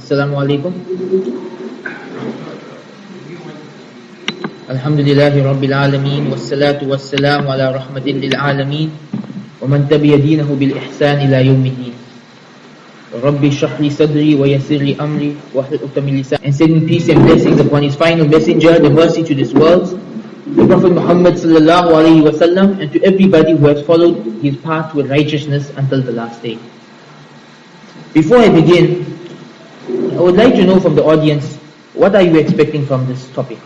Assalamu alaikum. Alhamdulillahi Rabbil Alameen. Wassalatu wassalamu ala rahmatin lil alameen. Wa man tabi'a dinahu bil ihsan ila yawmiddin. Rabbi shrah li sadri wa yassir li amri wahlul 'uqdatam min lisani. And sending peace and blessings upon his final messenger, the mercy to this world, the Prophet Muhammad sallallahu alaihi wasallam, and to everybody who has followed his path with righteousness until the last day. Before I begin, I would like to know from the audience, what are you expecting from this topic?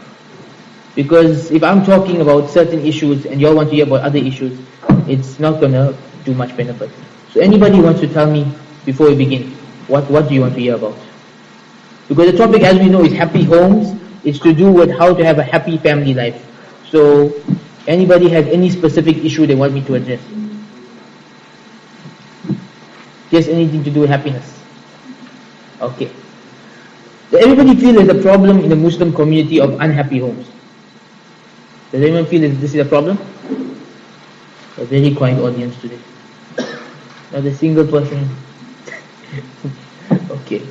Because if I'm talking about certain issues and you all want to hear about other issues, it's not going to do much benefit. So anybody wants to tell me before we begin, what do you want to hear about? Because the topic, as we know, is happy homes. It's to do with how to have a happy family life. So anybody has any specific issue they want me to address? Yes, anything to do with happiness? Okay. Does everybody feel there's a problem in the Muslim community of unhappy homes? Does anyone feel that this is a problem? A very quiet audience today. Not a single person. Okay.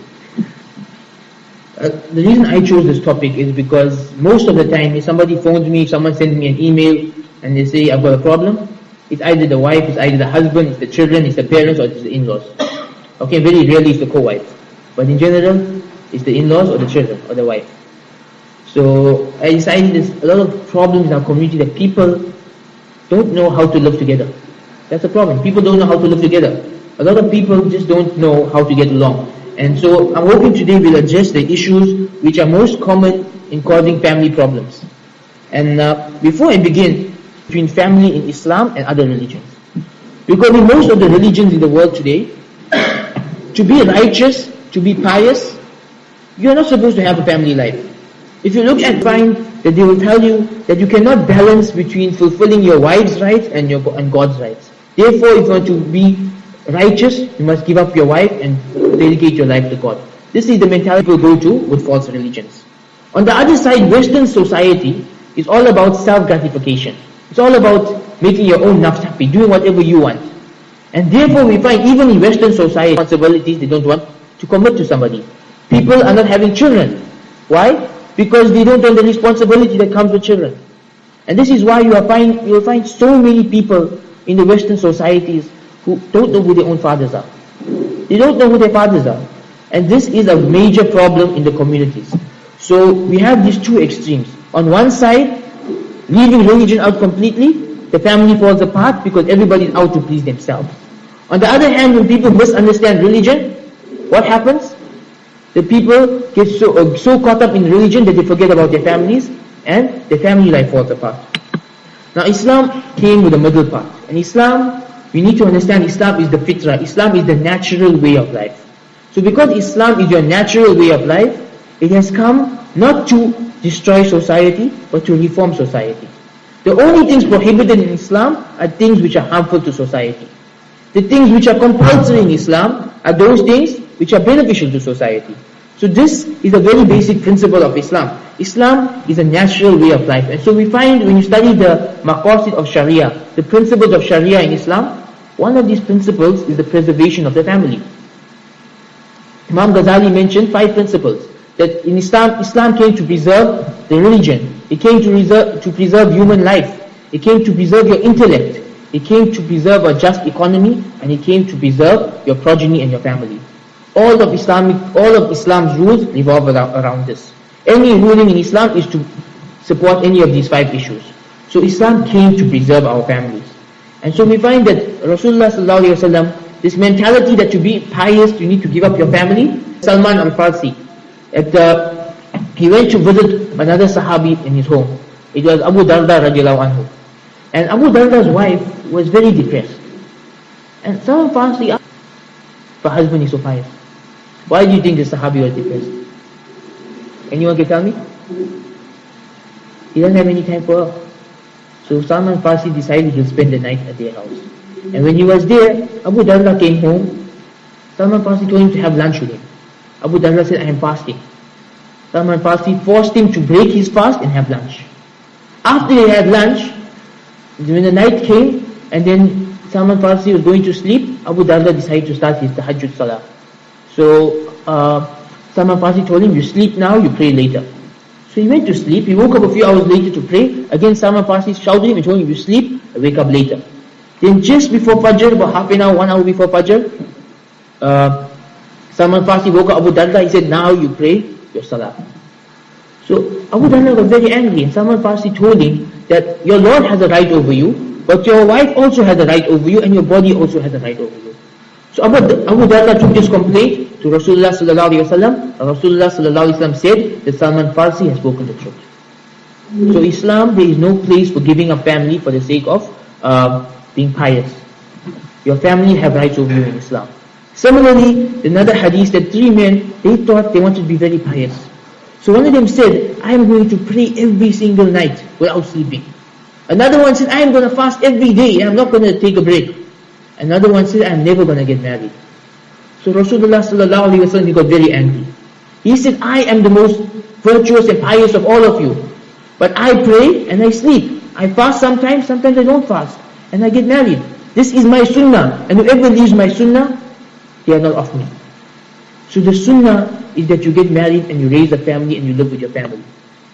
The reason I chose this topic is because most of the time, if somebody phones me, if someone sends me an email and they say, I've got a problem, it's either the wife, it's either the husband, it's the children, it's the parents, or it's the in-laws. Okay, very rarely it's the co-wife. But in general, it's the in-laws or the children or the wife. So I decided there's a lot of problems in our community that people don't know how to live together. That's a problem. People don't know how to live together. A lot of people just don't know how to get along. And so I'm hoping today we'll address the issues which are most common in causing family problems. And before I begin, between family in Islam and other religions. Because in most of the religions in the world today, to be righteous, to be pious, you're not supposed to have a family life. If you look and find that they will tell you that you cannot balance between fulfilling your wife's rights and God's rights. Therefore, if you want to be righteous, you must give up your wife and dedicate your life to God. This is the mentality people go to with false religions. On the other side, Western society is all about self-gratification. It's all about making your own nafs happy, doing whatever you want. And therefore we find even in Western society, responsibilities they don't want to commit to somebody. People are not having children. Why? Because they don't want the responsibility that comes with children. And this is why you will find so many people in the Western societies who don't know who their own fathers are. They don't know who their fathers are. And this is a major problem in the communities. So we have these two extremes. On one side, leaving religion out completely, the family falls apart because everybody is out to please themselves. On the other hand, when people misunderstand religion, what happens? The people get so caught up in religion that they forget about their families, and their family life falls apart. Now Islam came with a middle part. And Islam, we need to understand Islam is the fitrah. Islam is the natural way of life. So because Islam is your natural way of life, it has come not to destroy society, but to reform society. The only things prohibited in Islam are things which are harmful to society. The things which are compulsory in Islam are those things which are beneficial to society. So this is a very basic principle of Islam. Islam is a natural way of life. And so we find when you study the maqasid of Sharia, the principles of Sharia in Islam, one of these principles is the preservation of the family. Imam Ghazali mentioned 5 principles. That in Islam came to preserve the religion. It came to preserve human life. It came to preserve your intellect. It came to preserve a just economy, and it came to preserve your progeny and your family. All of Islam's rules revolve around this. Any ruling in Islam is to support any of these 5 issues. So Islam came to preserve our families. And so we find that Rasulullah sallallahu alaihi wasallam, this mentality that to be pious, you need to give up your family. Salman al-Farsi, he went to visit another Sahabi in his home. It was Abu Darda radiallahu anhu. And Abu Darda's wife was very depressed. And Salman al-Farsi asked, her husband is so pious. Why do you think the Sahabi was depressed? Anyone can tell me? He doesn't have any time for her. So Salman al-Farsi decided he'll spend the night at their house. And when he was there, Abu Darda came home. Salman al-Farsi told him to have lunch with him. Abu Darda said, I am fasting. Salman al-Farsi forced him to break his fast and have lunch. After they had lunch, when the night came, and then Salman al-Farsi was going to sleep, Abu Darda decided to start his tahajjud salah. So Salman Farsi told him, you sleep now, you pray later. So he went to sleep, he woke up a few hours later to pray. Again Salman Farsi shouted him and told him, you sleep, wake up later. Then just before Fajr, about half an hour, 1 hour before Fajr, Salman Farsi woke up Abu Darda, he said, now you pray your salah. So Abu Darda was very angry, and Salman Farsi told him that your Lord has a right over you, but your wife also has a right over you, and your body also has a right over you. So Abu Darda took this complaint to Rasulullah sallallahu alaihi wasallam, and Rasulullah sallallahu alaihi wasallam said that Salman Farsi has spoken the truth. So Islam, there is no place for giving up family for the sake of being pious. Your family have rights over you in Islam. Similarly, another hadith that 3 men, they thought they wanted to be very pious. So one of them said, I am going to pray every single night without sleeping. Another one said, I am going to fast every day and I'm not going to take a break. Another one said, I am never going to get married. So Rasulullah sallallahu alaihi wasallam, he got very angry. He said, I am the most virtuous and pious of all of you. But I pray and I sleep. I fast sometimes I don't fast. And I get married. This is my sunnah. And whoever leaves my sunnah, they are not of me. So the sunnah is that you get married and you raise a family and you live with your family.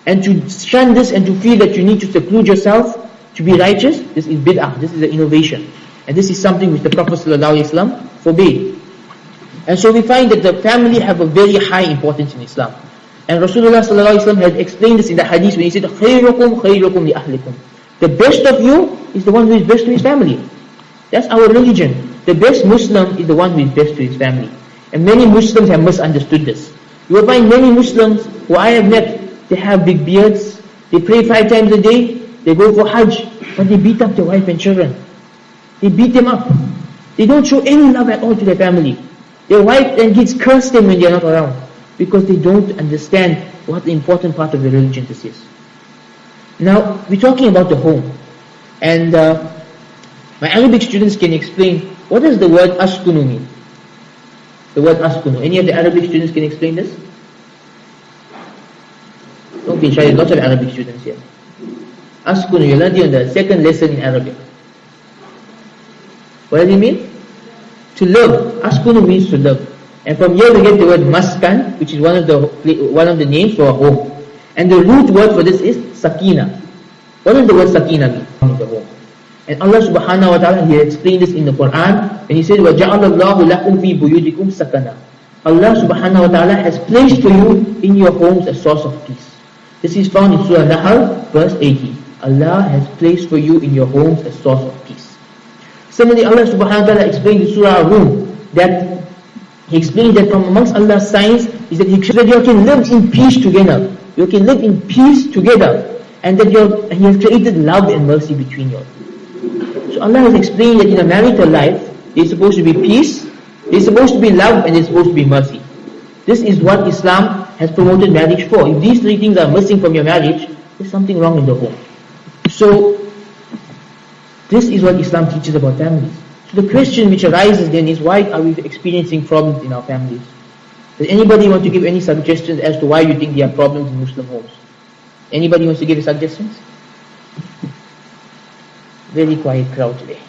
And to shun this and to feel that you need to seclude yourself to be righteous, this is bid'ah, this is an innovation. And this is something which the Prophet ﷺ forbade. And so we find that the family have a very high importance in Islam. And Rasulullah ﷺ had explained this in the hadith when he said, خَيْرُكُمْ خَيْرُكُمْ لِأَهْلِكُمْ. The best of you is the one who is best to his family. That's our religion. The best Muslim is the one who is best to his family. And many Muslims have misunderstood this. You will find many Muslims who I have met, they have big beards, they pray 5 times a day, they go for Hajj, but they beat up their wife and children. They beat them up. They don't show any love at all to their family. Their wife then gets cursed them when they are not around, because they don't understand what the important part of the religion this is. Now, we're talking about the home. And my Arabic students can explain, what does the word askunu mean? The word askunu. Any of the Arabic students can explain this? Don't be shy, there's lots of Arabic students here. Askunu, you learned it in the second lesson in Arabic. What does it mean? To live. Askunu means to live. And from here we get the word maskan, which is one of the names for a home. And the root word for this is sakina. What does the word sakina mean? The home. And Allah subhanahu wa ta'ala, He explained this in the Quran, and He said, وَجَعَلَ اللَّهُ لَكُمْ فِي بُيُوتِكُمْ سَكَنًا. Allah subhanahu wa ta'ala has placed for you in your homes a source of peace. This is found in Surah Nahl, verse 80. Allah has placed for you in your homes a source of peace. Similarly, Allah subhanahu wa ta'ala explained in Surah Rum that He explained that from amongst Allah's signs is that He said you can live in peace together. You can live in peace together, and that He has created love and mercy between you. So Allah has explained that in a marital life, there's supposed to be peace, there's supposed to be love, and there's supposed to be mercy. This is what Islam has promoted marriage for. If these 3 things are missing from your marriage, there's something wrong in the home. So, this is what Islam teaches about families. So the question which arises then is, why are we experiencing problems in our families? Does anybody want to give any suggestions as to why you think there are problems in Muslim homes? Anybody wants to give suggestions? Very quiet crowd today.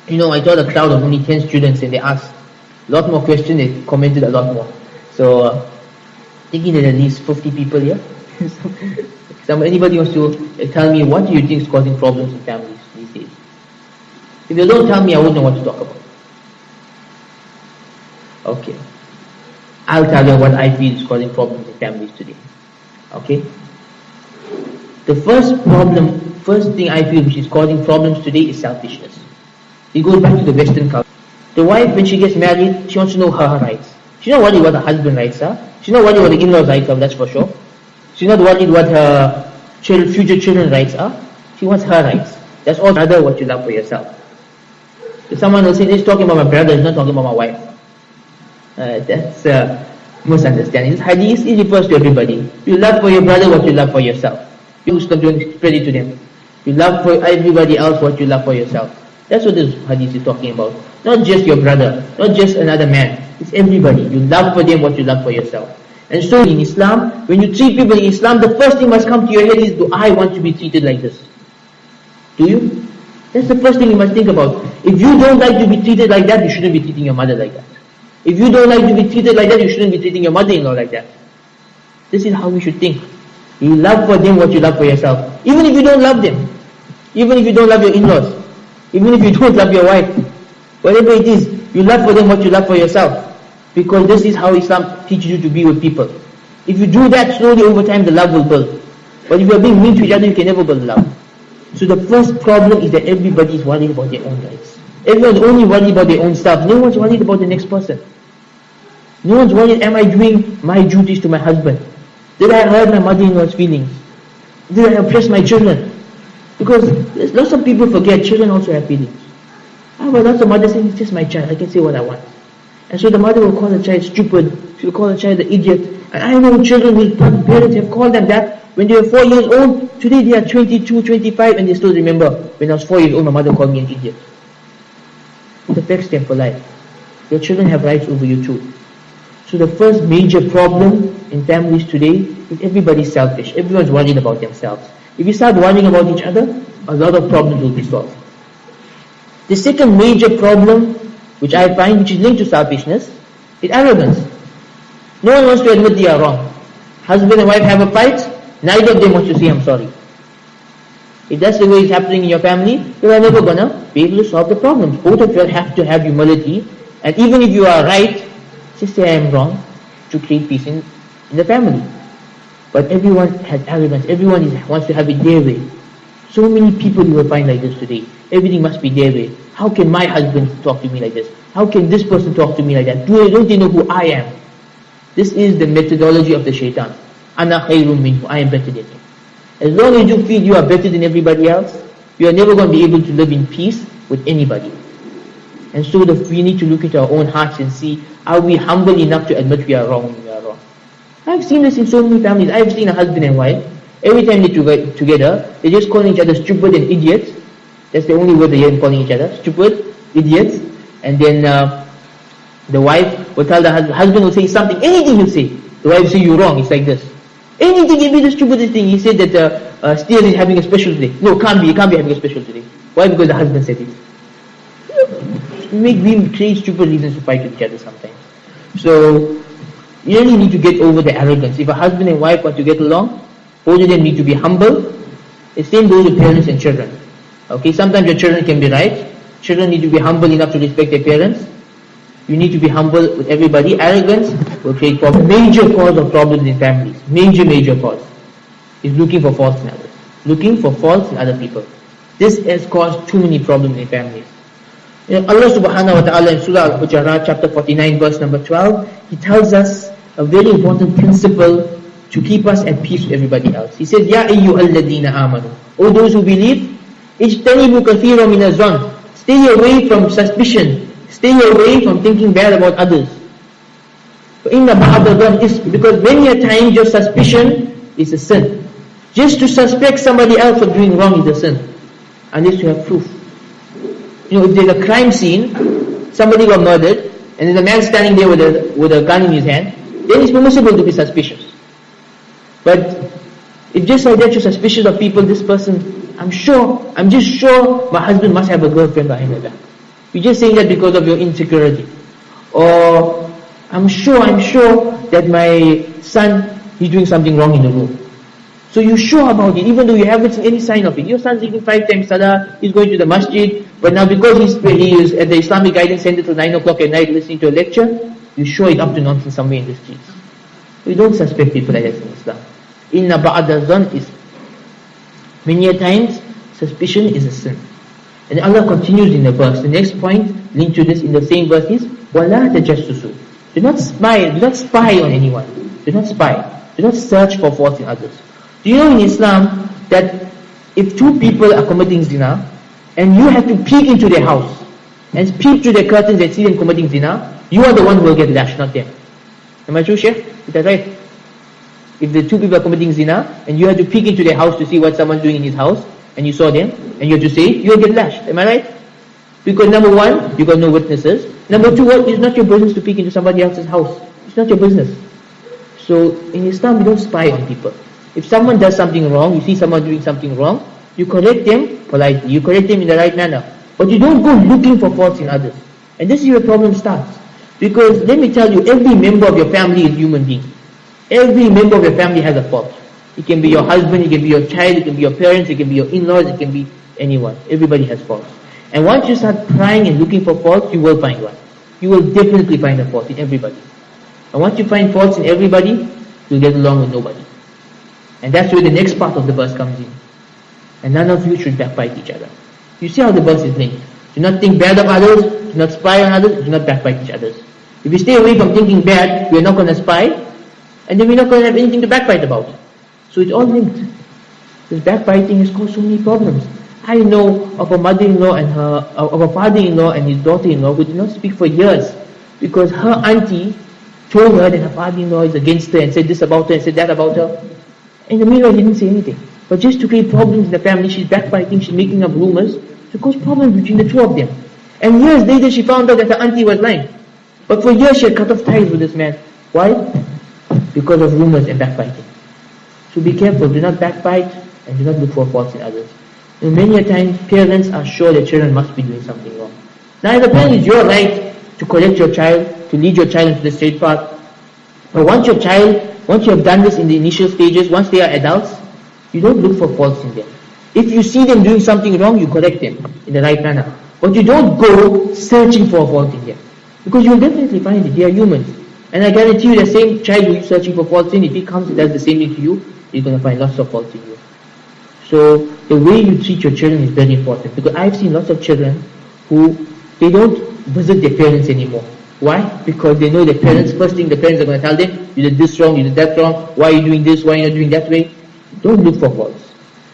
You know, I taught a crowd of only 10 students and they asked a lot more questions, they commented a lot more. So, thinking that at least 50 people here. Anybody wants to tell me, what do you think is causing problems in families these days? If you don't tell me, I won't know what to talk about. Okay. I'll tell you what I feel is causing problems in families today. Okay? The first thing I feel which is causing problems today is selfishness. It goes back to the Western culture. The wife, when she gets married, she wants to know her rights. She's not worried what her husband's rights are. She's not worried what the in-laws' rights are, that's for sure. She's not worried what her future children's rights are. She wants her rights. That's all rather what you love for yourself. If someone will say, this is talking about my brother, it's not talking about my wife. That's misunderstanding. This hadith, it refers to everybody. You love for your brother what you love for yourself. You don't spread it to them. You love for everybody else what you love for yourself. That's what this hadith is talking about. Not just your brother, not just another man. It's everybody. You love for them what you love for yourself. And so in Islam, when you treat people in Islam, the first thing must come to your head is, do I want to be treated like this? Do you? That's the first thing you must think about. If you don't like to be treated like that, you shouldn't be treating your mother like that. If you don't like to be treated like that, you shouldn't be treating your mother-in-law like that. This is how we should think. You love for them what you love for yourself. Even if you don't love them. Even if you don't love your in-laws. Even if you don't love your wife. Whatever it is, you love for them what you love for yourself. Because this is how Islam teaches you to be with people. If you do that, slowly over time the love will build. But if you are being mean to each other, you can never build love. So the first problem is that everybody is worried about their own rights. Everyone's only worried about their own stuff. No one's worried about the next person. No one's worried, am I doing my duties to my husband? Did I hurt my mother-in-law's feelings? Did I oppress my children? Because lots of people forget children also have feelings. But lots of mothers say, it's just my child, I can say what I want. And so the mother will call the child stupid, she will call the child an idiot. And I know children will, parents have called them that when they were 4 years old. Today they are 22, 25, and they still remember, when I was 4 years old, my mother called me an idiot. It affects them for life. Your children have rights over you too. So the first major problem in families today is everybody's selfish. Everyone's worried about themselves. If you start worrying about each other, a lot of problems will be solved. The second major problem, which I find, which is linked to selfishness, is arrogance. No one wants to admit they are wrong. Husband and wife have a fight, neither of them wants to say, I'm sorry. If that's the way it's happening in your family, you are never going to be able to solve the problems. Both of you have to have humility, and even if you are right, just say I am wrong, to create peace in the family. But everyone has arrogance, everyone wants to have it their way. So many people you will find like this today. Everything must be their way. How can my husband talk to me like this? How can this person talk to me like that? Don't they know who I am? This is the methodology of the shaitan. Ana khayrun minhu, I am better than him. As long as you feel you are better than everybody else, you are never going to be able to live in peace with anybody. And so we need to look at our own hearts and see, are we humble enough to admit we are wrong when we are wrong? I've seen this in so many families. I've seen a husband and wife, every time they get together, they just call each other stupid and idiots. That's the only word they hear calling each other, stupid, idiots. And then the wife will tell the husband will say something, anything he'll say. The wife will say, you're wrong, it's like this. Anything can be the stupidest thing. He said that Steele is having a special today. No, can't be having a special today. Why? Because the husband said it. We create stupid reasons to fight with each other sometimes. So, you really need to get over the arrogance. If a husband and wife want to get along, both of them need to be humble. The same goes with parents and children. Okay, sometimes your children can be right. Children need to be humble enough to respect their parents. You need to be humble with everybody. Arrogance will create problems. Major cause of problems in families. Major cause is looking for faults in others. Looking for faults in other people. This has caused too many problems in families. Allah subhanahu wa ta'ala in Surah Al-Hujarat chapter 49 verse number 12, He tells us a very important principle to keep us at peace with everybody else. He says, Ya ayyuhalladhina amanu, O those who believe, ijtanibu kathiran min az-zann, stay away from suspicion, stay away from thinking bad about others. فَإِنَّ بَعْضَ الظَّنِّ is because many a times your suspicion is a sin. Just to suspect somebody else of doing wrong is a sin, unless you have proof. If there's a crime scene, somebody got murdered, and there's a man standing there with a gun in his hand, then it's permissible to be suspicious. But if just like that you're suspicious of people, this person, I'm just sure my husband must have a girlfriend behind my back. You're just saying that because of your insecurity. Or, I'm sure that my son, he's doing something wrong in the room. So you're sure about it, even though you haven't seen any sign of it. Your son's eating 5 times salah, he's going to the masjid, but now because he is at the Islamic Guidance Center till 9 o'clock at night listening to a lecture, you're sure he's up to nonsense somewhere in the streets. We don't suspect people like that in Islam. Inna ba'da zan is. Many a times, suspicion is a sin. And Allah continues in the verse. The next point linked to this in the same verse is, وَلَا تَجَسُّسُوا. Do not spy on anyone. Do not spy. Do not search for faults in others. Do you know in Islam that if 2 people are committing zina, and you have to peek into their house, and peek through their curtains and see them committing zina, you are the one who will get lashed, not them. Am I true, Sheikh? Is that right? If the 2 people are committing zina, and you have to peek into their house to see what someone's doing in his house, and you saw them, and you have to say, you will get lashed. Am I right? Because number 1, you got no witnesses. Number 2, it's not your business to peek into somebody else's house. It's not your business. So in Islam, we don't spy on people. If someone does something wrong, you see someone doing something wrong, you correct them politely, you correct them in the right manner. But you don't go looking for faults in others. And this is where the problem starts. Because let me tell you, every member of your family is a human being. Every member of your family has a fault. It can be your husband, it can be your child, it can be your parents, it can be your in-laws, it can be anyone. Everybody has faults. And once you start prying and looking for faults, you will find one. You will definitely find a fault in everybody. And once you find faults in everybody, you'll get along with nobody. And that's where the next part of the verse comes in. And none of you should backbite each other. You see how the verse is linked. Do not think bad of others, do not spy on others, do not backbite each other. If you stay away from thinking bad, we're not going to spy, and then we're not going to have anything to backbite about. So it's all linked. This backbiting has caused so many problems. I know of a mother-in-law and of a father-in-law and his daughter-in-law who did not speak for years because her auntie told her that her father-in-law is against her and said this about her and said that about her. In the meanwhile, he didn't say anything. But just to create problems in the family, she's backbiting, she's making up rumors to cause problems between the two of them. And years later, she found out that her auntie was lying. But for years, she had cut off ties with this man. Why? Because of rumors and backbiting. So be careful, do not backbite and do not look for faults in others. And many a time, parents are sure their children must be doing something wrong. Now, as a parent, it's your right to correct your child, to lead your child into the straight path. But once you have done this in the initial stages, once they are adults, you don't look for faults in them. If you see them doing something wrong, you correct them in the right manner. But you don't go searching for a fault in them. Because you'll definitely find it, they are humans. And I guarantee you the same child who is searching for faults in, if he comes and does the same thing to you, you're going to find lots of faults in you. So the way you treat your children is very important. Because I've seen lots of children who, they don't visit their parents anymore. Why? Because they know their parents, first thing the parents are going to tell them, you did this wrong, you did that wrong, why are you doing this, why are you not doing that way? Don't look for faults.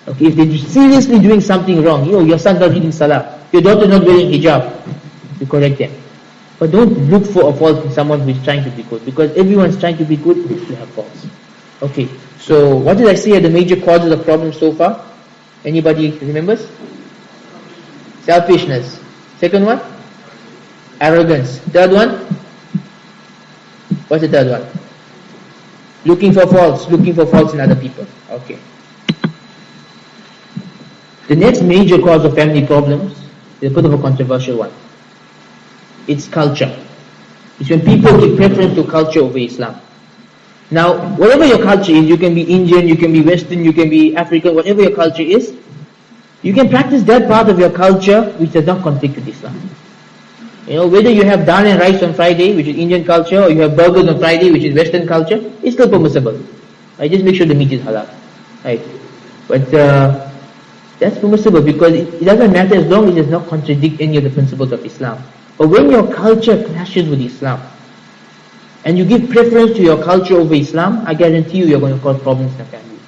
Okay, if they're seriously doing something wrong, your son's not reading salah, your daughter's not wearing hijab, you correct them. But don't look for a fault in someone who is trying to be good, because everyone's trying to be good, you have faults. Okay, so what did I say are the major causes of problems so far? Anybody remembers? Selfishness. Second one? Arrogance. Third one? What's the third one? Looking for faults in other people. Okay. The next major cause of family problems is a bit of a controversial one. It's culture. It's when people give preference to culture over Islam. Now, whatever your culture is, you can be Indian, you can be Western, you can be African, whatever your culture is, you can practice that part of your culture which does not conflict with Islam. Whether you have dal and rice on Friday, which is Indian culture, or you have burgers on Friday, which is Western culture, it's still permissible. Right? Just make sure the meat is halal. Right? But that's permissible because it doesn't matter as long as it does not contradict any of the principles of Islam. But when your culture clashes with Islam, and you give preference to your culture over Islam, I guarantee you're going to cause problems in the family.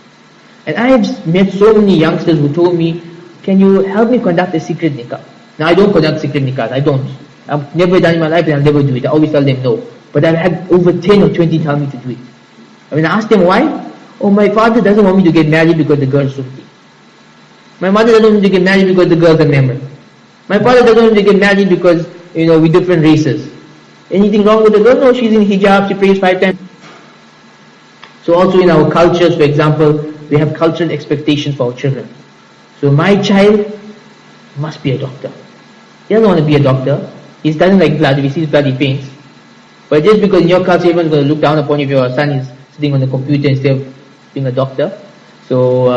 And I have met so many youngsters who told me, can you help me conduct a secret nikah? Now I don't conduct secret nikahs, I don't. I've never done it in my life and I'll never do it. I always tell them no. But I've had over 10 or 20 tell me to do it. I mean, I ask them why? Oh, my father doesn't want me to get married because the girl's Sunni. My mother doesn't want me to get married because the girl's a member. My father doesn't want me to get married because, we're different races. Anything wrong with the girl? No, she's in hijab, she prays 5 times. So also in our cultures, for example, we have cultural expectations for our children. So my child must be a doctor. He doesn't want to be a doctor. He doesn't like blood. If he sees blood, he faints. But just because in your culture everyone's going to look down upon you if your son is sitting on the computer instead of being a doctor, so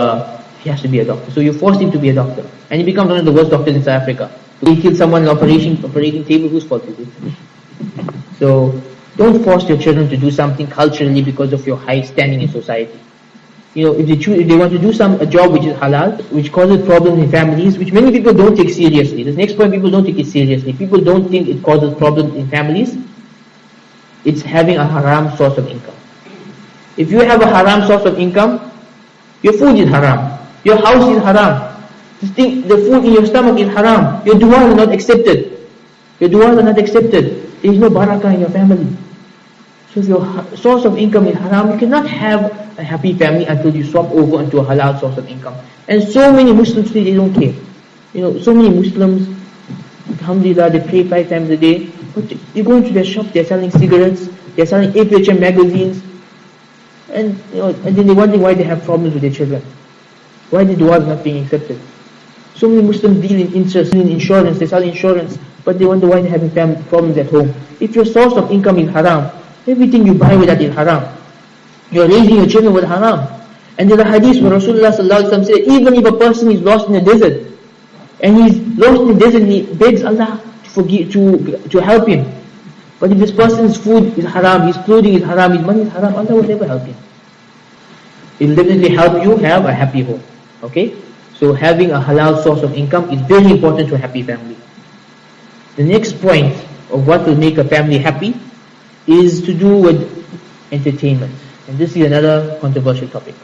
he has to be a doctor. So you forced him to be a doctor. And he becomes one of the worst doctors in South Africa. He killed someone in an operating table, whose fault is it? So don't force your children to do something culturally because of your high standing in society. If they want to do a job which is halal, which causes problems in families, which many people don't take seriously. This next point, people don't take it seriously. People don't think it causes problems in families. It's having a haram source of income. If you have a haram source of income, your food is haram. Your house is haram. The food in your stomach is haram. Your du'as are not accepted. There is no barakah in your family. So if your source of income is haram, you cannot have a happy family until you swap over into a halal source of income. And so many Muslims today, they don't care. So many Muslims, alhamdulillah, they pray 5 times a day. But you go into their shop, they're selling cigarettes, they're selling APHM magazines, and then they're wondering why they have problems with their children. Why the dua is not being accepted. So many Muslims deal in interest, in insurance, they sell insurance. but they wonder why they're having problems at home. If your source of income is haram, everything you buy with that is haram. You're raising your children with haram. And there's a hadith where Rasulullah ﷺ said, even if a person is lost in the desert, and he's lost in the desert and he begs Allah to help him. But if this person's food is haram, his clothing is haram, his money is haram, Allah will never help him. It will definitely help you have a happy home. Okay? So having a halal source of income is very important to a happy family. The next point of what will make a family happy is to do with entertainment. And this is another controversial topic.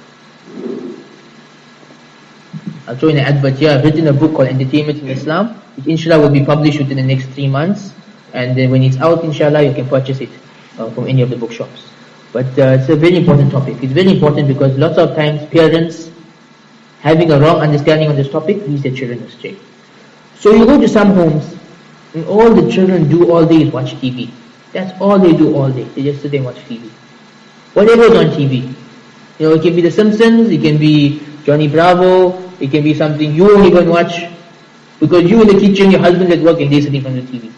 I'll show you an advert here. I've written a book called Entertainment in Islam, which inshallah will be published within the next 3 months. And then when it's out, inshallah, you can purchase it from any of the bookshops. But it's a very important topic. It's very important because lots of times parents, having a wrong understanding on this topic, leads their children astray. So you go to some homes, and all the children do all day is watch TV. That's all they do all day. They just sit there and watch TV. Whatever is on TV. It can be The Simpsons, it can be Johnny Bravo, it can be something you won't even watch, because you in the kitchen, your husband's at work, and they're sitting on the TV.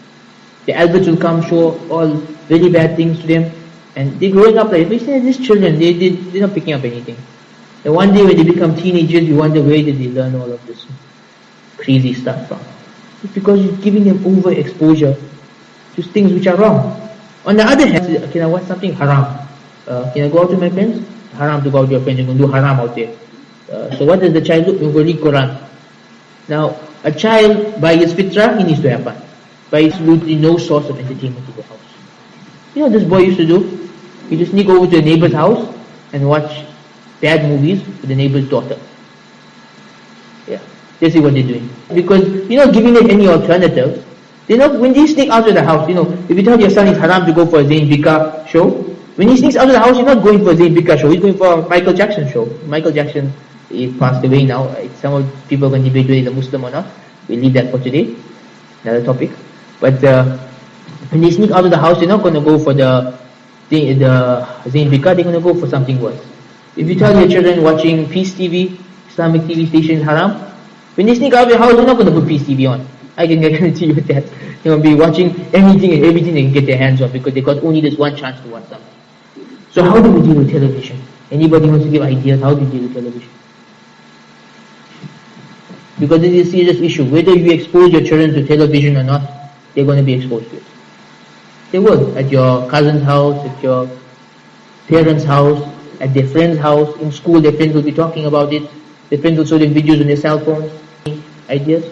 The adverts will come, show all very bad things to them, and they're growing up like, these children, they're not picking up anything. And one day when they become teenagers, you wonder where did they learn all of this crazy stuff from. It's because you're giving them overexposure to things which are wrong. On the other hand, can I watch something haram? Can I go out with my friends? Haram to go out with your friends, you're going to do haram out there. So what does the child do? You go read Quran. Now, a child, by his fitrah, he needs to have fun. By absolutely no source of entertainment in the house. You know what this boy used to do? He just sneak over to a neighbor's house and watch bad movies with the neighbor's daughter. Yeah, this is what they're doing. Because you're not giving them any alternative. When they sneak out of the house, if you tell your son it's haram to go for a Zayn Bika show, when he sneaks out of the house, he's not going for a Zayn Bika show, he's going for a Michael Jackson show. Michael Jackson, he passed away now. Some of people are going to debate whether he's a Muslim or not. We'll leave that for today. Another topic. But when they sneak out of the house, they're not going to go for the Zayn Bika, they're going to go for something worse. If you tell your children watching Peace TV, Islamic TV station is haram, when they sneak out of your house, they're not going to put Peace TV on. I can guarantee you that. They're going to be watching anything and everything they can get their hands on, because they got only this one chance to watch something. So how do we deal with television? Anybody wants to give ideas? How do you deal with television? Because this is a serious issue. Whether you expose your children to television or not, they're going to be exposed to it. They will. At your cousin's house, at your parents' house, at their friend's house, in school, their friends will be talking about it. Their friends will show them videos on their cell phones. Ideas?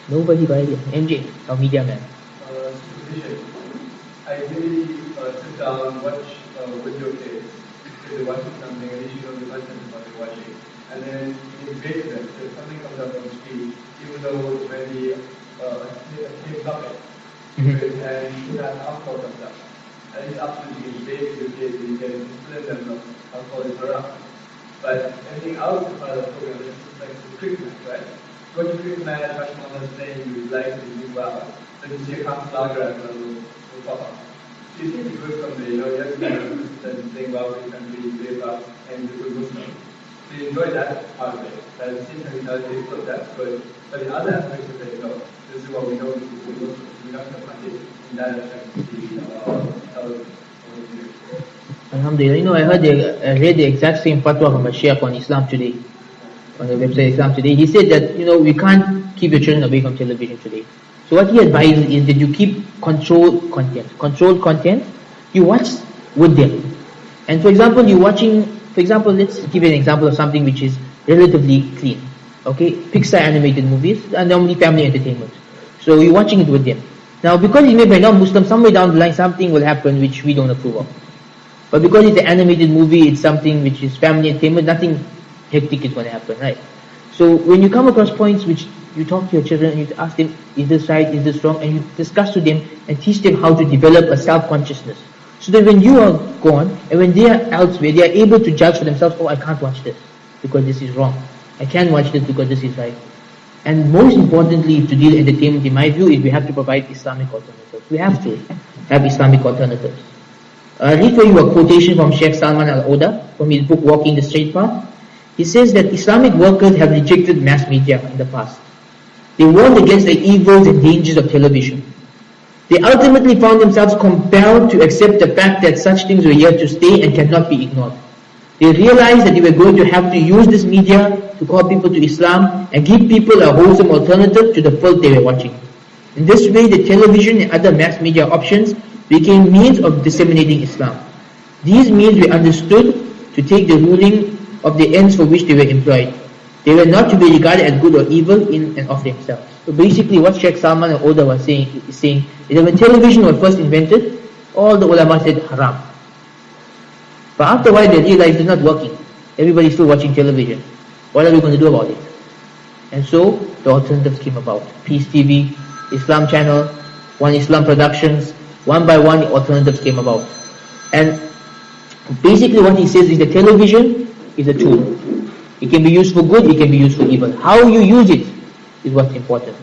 Nobody got idea. MJ, our media man. Ideally, sit down, watch with your kids. If they're watching something, at least you know the content of what they're watching. And then engage them. So if something comes up on the street, even though maybe a clean bucket, and you have alcohol comes up. And it's absolutely engage your kids, and you can explain them of alcohol is haram. But anything else is part of the program, it's like the cricket match, right? Go to cricket match, watch someone playing, you like it, you do well. Then you see a calm lager and will pop up. So you see the good from there, yes, and saying, wow, we can be brave up and the good Muslim. So you enjoy that part of it. But at the same time, you tell people, look, that's good. But the other aspects of it, this is what we know, this is good Muslim. We have to find it in that aspect of the television. Alhamdulillah, I read the exact same fatwa from a sheikh on Islam Today, on the website Islam Today. He said that, we can't keep your children away from television today. So what he advises is that you keep controlled content, you watch with them. And for example, let's give you an example of something which is relatively clean. Okay, Pixar animated movies are normally family entertainment. So you're watching it with them. Now because it's made by non-Muslim, somewhere down the line something will happen which we don't approve of. But because it's an animated movie, it's something which is family entertainment, nothing hectic is going to happen, right? So when you come across points which you talk to your children and you ask them, is this right, is this wrong, and you discuss to them and teach them how to develop a self-consciousness. So that when you are gone and when they are elsewhere, they are able to judge for themselves, I can't watch this because this is wrong. I can watch this because this is right. And most importantly, to deal with entertainment, in my view, is we have to provide Islamic alternatives. We have to have Islamic alternatives. I'll read for you a quotation from Sheikh Salman Al-Oda from his book Walking the Straight Path. He says that Islamic workers have rejected mass media in the past. They warned against the evils and dangers of television. They ultimately found themselves compelled to accept the fact that such things were here to stay and cannot be ignored. They realized that they were going to have to use this media to call people to Islam and give people a wholesome alternative to the filth they were watching. In this way, the television and other mass media options became means of disseminating Islam. These means were understood to take the ruling of the ends for which they were employed. They were not to be regarded as good or evil in and of themselves. So basically what Sheikh Salman al-Oda was saying is that when television was first invented, all the ulama said haram. But after a while they realized it's not working. Everybody's still watching television. What are we going to do about it? And so the alternatives came about. Peace TV, Islam Channel, One Islam Productions, one by one the alternatives came about. And basically what he says is that television is a tool. It can be used for good, it can be used for evil. How you use it is what's important.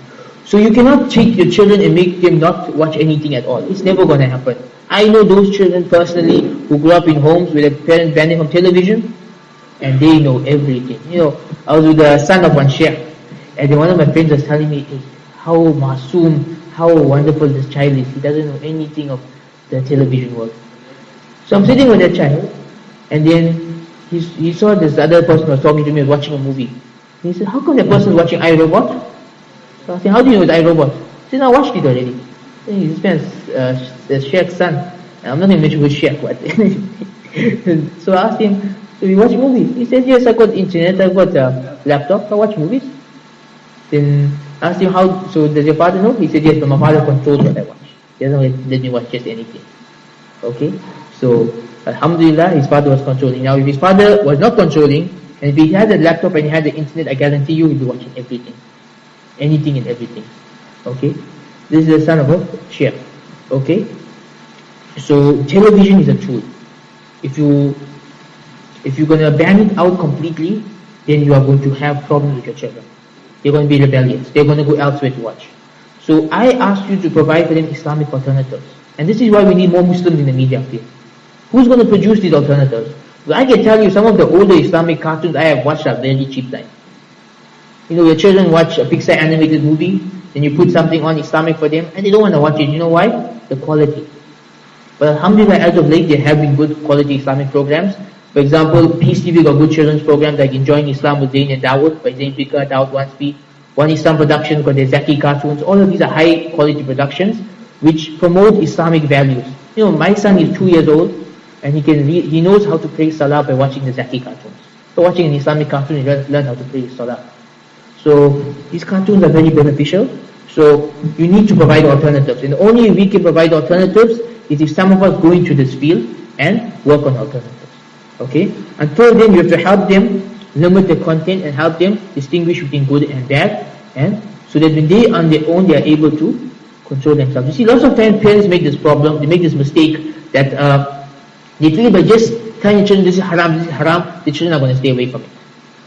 So you cannot take your children and make them not watch anything at all. It's never going to happen. I know those children personally who grew up in homes where their parents banned them from television, and they know everything. I was with the son of one sheikh, and then one of my friends was telling me how masoom, how wonderful this child is. He doesn't know anything of the television world. So I'm sitting with that child, and then he saw this other person was talking to me, was watching a movie. And he said, how come that person is watching iRobot? So I said, how do you know it's iRobot? He said, I watched it already. This man's the Sheikh's son. And I'm not going to mention which Sheikh, but so I asked him, so you watch movies? He said, yes, I've got internet, I've got a laptop, I watch movies. Then I asked him, so does your father know? He said, yes, but my father controls what I watch. He doesn't let me watch just anything. Okay? So, alhamdulillah, his father was controlling. Now, if his father was not controlling, and if he had a laptop and he had the internet, I guarantee you he'll be watching everything. Anything and everything. Okay? This is the son of a sheikh. Okay? So, television is a tool. If you're going to ban it out completely, then you are going to have problems with your children. They're going to be rebellious. They're going to go elsewhere to watch. So, I asked you to provide for them Islamic alternatives. And this is why we need more Muslims in the media field. Who's going to produce these alternatives? Well, I can tell you some of the older Islamic cartoons I have watched are very cheap time. Your children watch a Pixar animated movie, then you put something on Islamic for them, and they don't want to watch it. You know why? The quality. But alhamdulillah, as of late, there have been good quality Islamic programs. For example, Peace TV got good children's programs like Enjoying Islam with Zain and Dawood by Zain Pika, Dawood Wanspi. One Islam Productions got their Zaki cartoons. All of these are high quality productions which promote Islamic values. My son is 2 years old, and he knows how to pray Salah by watching the Zaki cartoons. So watching an Islamic cartoon, he learns how to pray Salah. So these cartoons are very beneficial. So you need to provide alternatives. And the only way we can provide alternatives is if some of us go into this field and work on alternatives. Okay? Until then, you have to help them limit the content and help them distinguish between good and bad, and so that when they on their own, they are able to control themselves. You see, lots of times parents make this problem, they make this mistake that they feel by just telling your children this is haram, the children are going to stay away from it.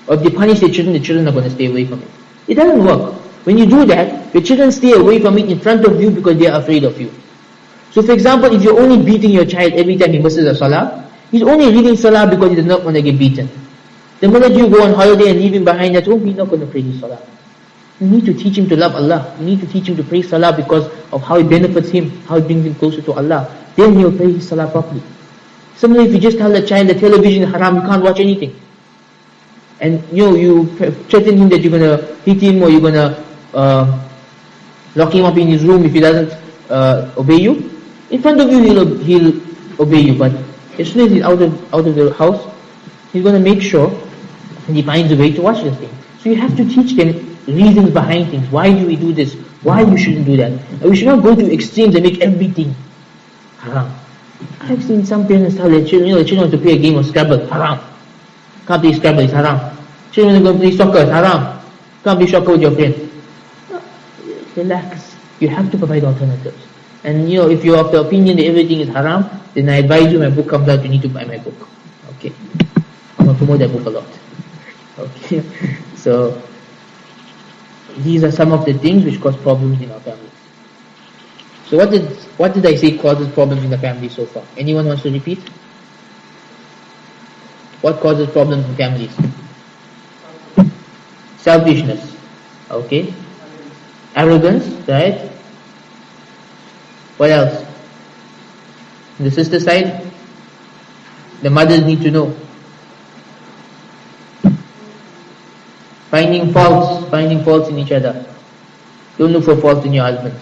Or if they punish their children are going to stay away from it. It doesn't work. When you do that, your children stay away from it in front of you because they are afraid of you. So for example, if you're only beating your child every time he misses a salah, he's only reading salah because he does not want to get beaten. The minute you go on holiday and leave him behind at home, he's not going to pray his salah. You need to teach him to love Allah. You need to teach him to pray salah because of how it benefits him, how it brings him closer to Allah. Then he'll pray his salah properly. Similarly, if you just tell the child the television is haram, you can't watch anything. And you threaten him that you're going to hit him or you're going to lock him up in his room if he doesn't obey you. In front of you, he'll obey you. But as soon as he's out of the house, he's going to make sure and he finds a way to watch this thing. So you have to teach them reasons behind things. Why do we do this? Why you shouldn't do that? And we should not go to extremes and make everything haram. I've seen some parents tell their children, the children want to play a game of Scrabble, haram. Can't play Scrabble, it's haram. Children are going to play soccer, it's haram. Can't play soccer with your friends. Relax. You have to provide alternatives. And if you're of the opinion that everything is haram, then I advise you, my book comes out, you need to buy my book. Okay. I'm going to promote that book a lot. Okay. So, these are some of the things which cause problems in our families. So what did I say causes problems in the family so far? Anyone wants to repeat? What causes problems in families? Selfishness. Okay. Arrogance, right? What else? The sister side, the mothers need to know. Finding faults in each other. Don't look for faults in your husband.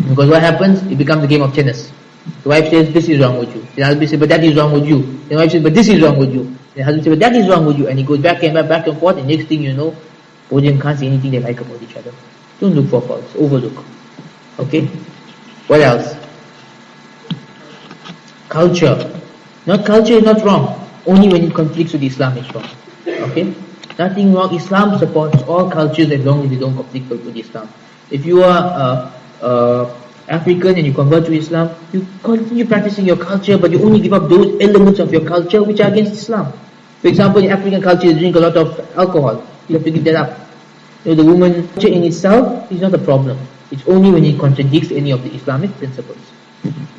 Because what happens? It becomes a game of tennis. The wife says, this is wrong with you. The husband says, but that is wrong with you. The wife says, but this is wrong with you. The husband says, but that is wrong with you. And he goes back and forth, and next thing you know, both of them can't see anything they like about each other. Don't look for faults. Overlook. Okay? What else? Culture. Culture is not wrong. Only when it conflicts with Islam it's wrong. Okay? Nothing wrong. Islam supports all cultures as long as they don't conflict with Islam. If you are African and you convert to Islam, you continue practicing your culture, but you only give up those elements of your culture which are against Islam. For example, in African culture, they drink a lot of alcohol. You have to give that up. The woman culture in itself is not a problem. It's only when it contradicts any of the Islamic principles.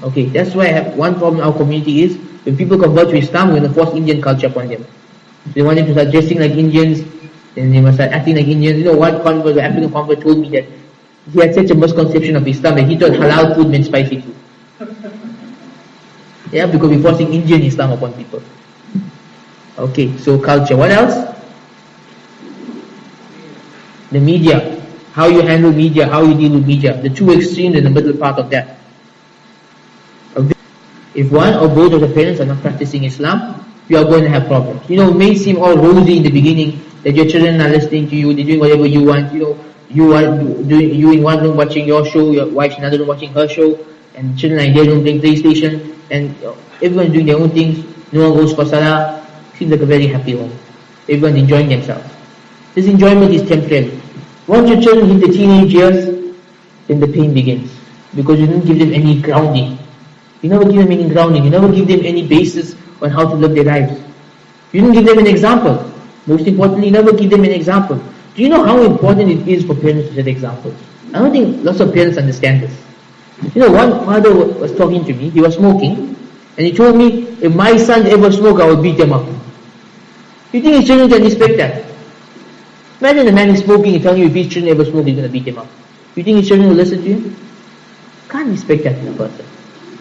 Okay, that's why I have one problem in our community is when people convert to Islam, we're going to force Indian culture upon them. So they want them to start dressing like Indians, then they must start acting like Indians. One African convert told me that he had such a misconception of Islam that he thought halal food meant spicy food. Yeah, because we're forcing Indian Islam upon people. Okay, so culture. What else? The media. How you handle media, how you deal with media. The two extremes in the middle part of that. If one or both of the parents are not practicing Islam, you are going to have problems. It may seem all rosy in the beginning, that your children are listening to you, they're doing whatever you want. You in one room watching your show, your wife's in another room watching her show, and children are in their room playing PlayStation, and everyone's doing their own things. No one goes for salah. Seems like a very happy home. Everyone's enjoying themselves. This enjoyment is temporary. Once your children hit the teenage years, then the pain begins. Because you didn't give them any grounding. You never give them any grounding. You never give them any basis on how to live their lives. You didn't give them an example. Most importantly, you never give them an example. Do you know how important it is for parents to set examples? I don't think lots of parents understand this. One father was talking to me, he was smoking, and he told me, if my son ever smoke, I will beat them up. Do you think his children can respect that? Imagine the man is smoking and telling you if his children ever smoke, he's going to beat him up. Do you think his children will listen to him? Can't respect that in a person.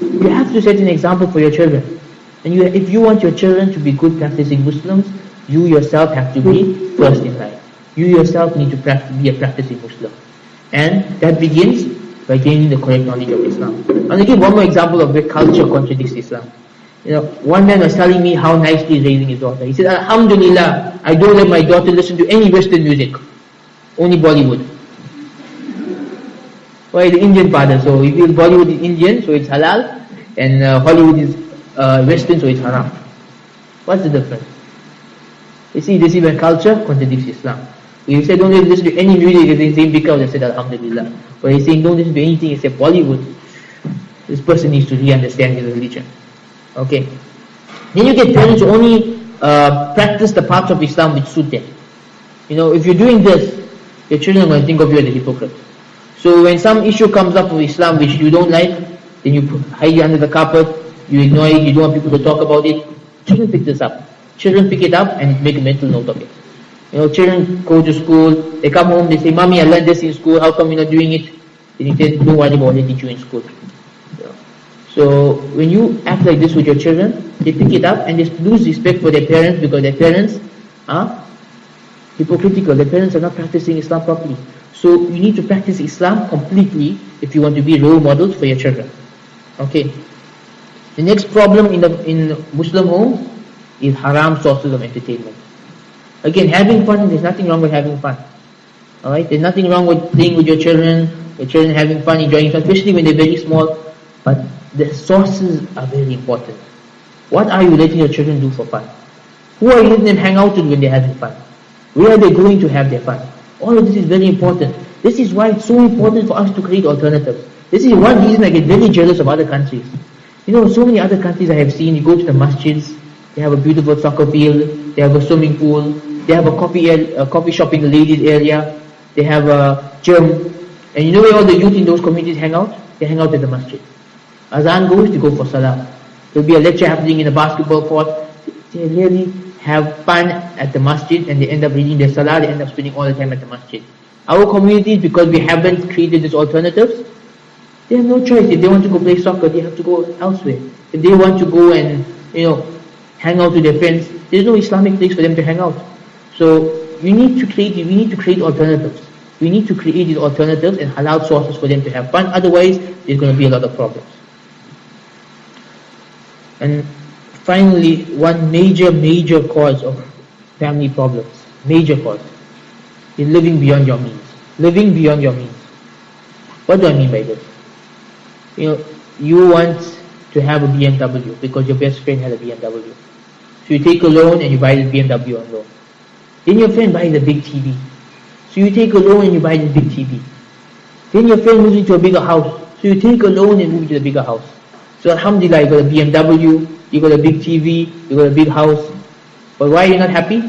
You have to set an example for your children. And if you want your children to be good practicing Muslims, you yourself have to be first in line. You yourself need to be a practicing Muslim. And that begins by gaining the correct knowledge of Islam. I'm going to give one more example of where culture contradicts Islam. One man was telling me how nicely he's raising his daughter. He said, Alhamdulillah, I don't let my daughter listen to any Western music. Only Bollywood. Why? The Indian father. So he feels Bollywood is Indian, so it's halal. And Hollywood is Western, so it's haram. What's the difference? You see, this is where culture contradicts Islam. If you say don't listen to any music, they say because they said Alhamdulillah. But he's saying don't listen to anything except Bollywood. This person needs to re-understand his religion. Okay. Then you get parents who only practice the parts of Islam which suit them. If you're doing this, your children are going to think of you as a hypocrite. So when some issue comes up with Islam which you don't like, then you hide it under the carpet, you ignore it, you don't want people to talk about it. Children pick this up. Children pick it up and make a mental note of it. Children go to school, they come home, they say, Mommy, I learned this in school, how come you're not doing it? Then you say, don't worry about what they teach you in school. So when you act like this with your children, they pick it up and they lose respect for their parents because their parents are hypocritical. Their parents are not practicing Islam properly. So you need to practice Islam completely if you want to be role models for your children. Okay. The next problem in Muslim homes is haram sources of entertainment. Again, having fun, there's nothing wrong with having fun. Alright? There's nothing wrong with playing with your children having fun, enjoying fun, especially when they're very small. But the sources are very important. What are you letting your children do for fun? Who are you letting them hang out with when they're having fun? Where are they going to have their fun? All of this is very important. This is why it's so important for us to create alternatives. This is one reason I get very jealous of other countries. So many other countries I have seen, you go to the masjids, they have a beautiful soccer field, they have a swimming pool, they have a coffee shop in the ladies area, they have a gym. And you know where all the youth in those communities hang out? They hang out at the masjid. Azan goes, they go for salah. There'll be a lecture happening in a basketball court. They really have fun at the masjid and they end up reading their salah, they end up spending all the time at the masjid. Our communities, because we haven't created these alternatives, they have no choice. If they want to go play soccer, they have to go elsewhere. If they want to go and, hang out with their friends, there's no Islamic place for them to hang out. So we need to create alternatives. We need to create these alternatives and halal sources for them to have fun. Otherwise, there's going to be a lot of problems. And finally, one major cause of family problems, major cause, is living beyond your means. Living beyond your means. What do I mean by this? You want to have a BMW because your best friend has a BMW. So you take a loan and you buy this BMW on loan. Then your friend buys a big TV. So you take a loan and you buy this big TV. Then your friend moves into a bigger house. So you take a loan and move into the bigger house. So alhamdulillah, you got a BMW, you got a big TV, you got a big house. But why are you not happy?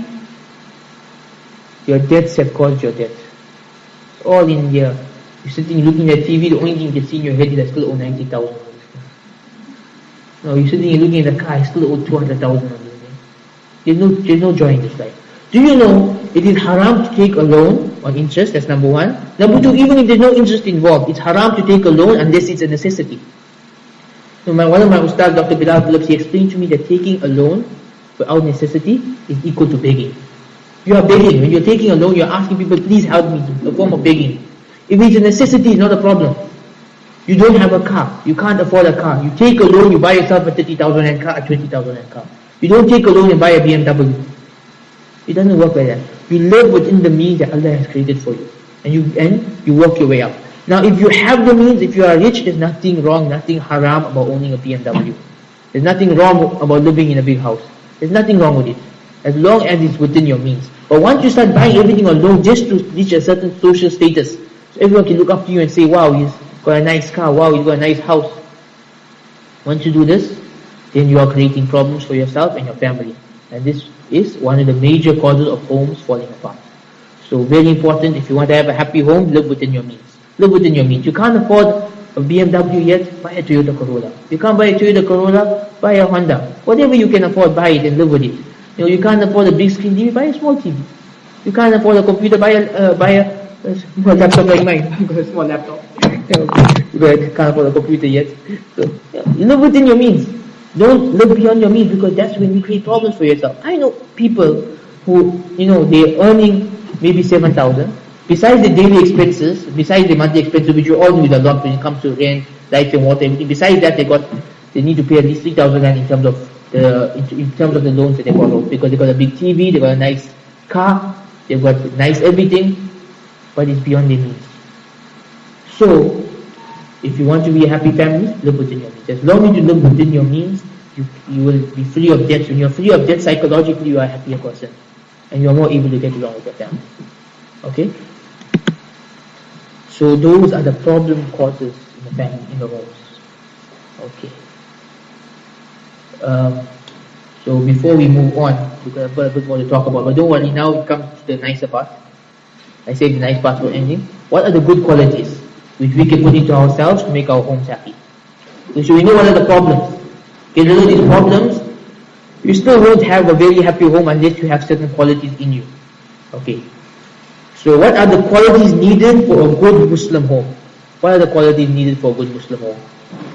Your debts have caused your debt. It's all in here. You're sitting looking at TV, the only thing you can see in your head is I still owe 90,000. No, you're sitting looking at the car, I still owe 200,000 on this. There's no joy in this life. Do you know it is haram to take a loan on interest? That's number one. Number two, even if there's no interest involved, it's haram to take a loan unless it's a necessity. So one of my ustad, Dr. Bilal Phillips, he explained to me that taking a loan without necessity is equal to begging. You are begging. When you're taking a loan, you're asking people, please help me, a form of begging. If it's a necessity, it's not a problem. You don't have a car. You can't afford a car. You take a loan, you buy yourself a 30,000 rand car, a 20,000 rand car. You don't take a loan and buy a BMW. It doesn't work like that. You live within the means that Allah has created for you. And you work your way up. Now if you have the means, if you are rich, there's nothing wrong, nothing haram about owning a BMW. There's nothing wrong about living in a big house. There's nothing wrong with it. As long as it's within your means. But once you start buying everything on loan just to reach a certain social status, so everyone can look up to you and say, wow, he's got a nice car, wow, he's got a nice house. Once you do this, then you are creating problems for yourself and your family. And this is one of the major causes of homes falling apart. So very important, if you want to have a happy home, live within your means. Live within your means. You can't afford a BMW yet, buy a Toyota Corolla. You can't buy a Toyota Corolla, buy a Honda. Whatever you can afford, buy it and live with it. You can't afford a big screen TV, buy a small TV. You can't afford a computer, buy a small laptop like mine. You got a small laptop. You can't afford a computer yet. So live within your means. Don't live beyond your means, because that's when you create problems for yourself. I know people who, they're earning maybe 7,000. Besides the daily expenses, besides the monthly expenses, which you all know is a lot when it comes to rent, lights and water, everything. Besides that, they need to pay at least 3,000 rand in terms of the loans that they borrow, because they got a big TV, they got a nice car, they've got nice everything, but it's beyond their means. So, if you want to be a happy family, live within your means. As long as you live within your means, you will be free of debt. When you're free of debt, psychologically you are a happier person, and you are more able to get along with your family. Okay? So those are the problem causes in the family, in the homes. Okay. So before we move on, we've got a bit more to talk about. But don't worry, now it comes to the nicer part. I saved the nice part for ending. What are the good qualities which we can put into ourselves to make our homes happy? So we know what are the problems. Get rid of these problems. You still won't have a very happy home unless you have certain qualities in you. Okay. So what are the qualities needed for a good Muslim home? What are the qualities needed for a good Muslim home?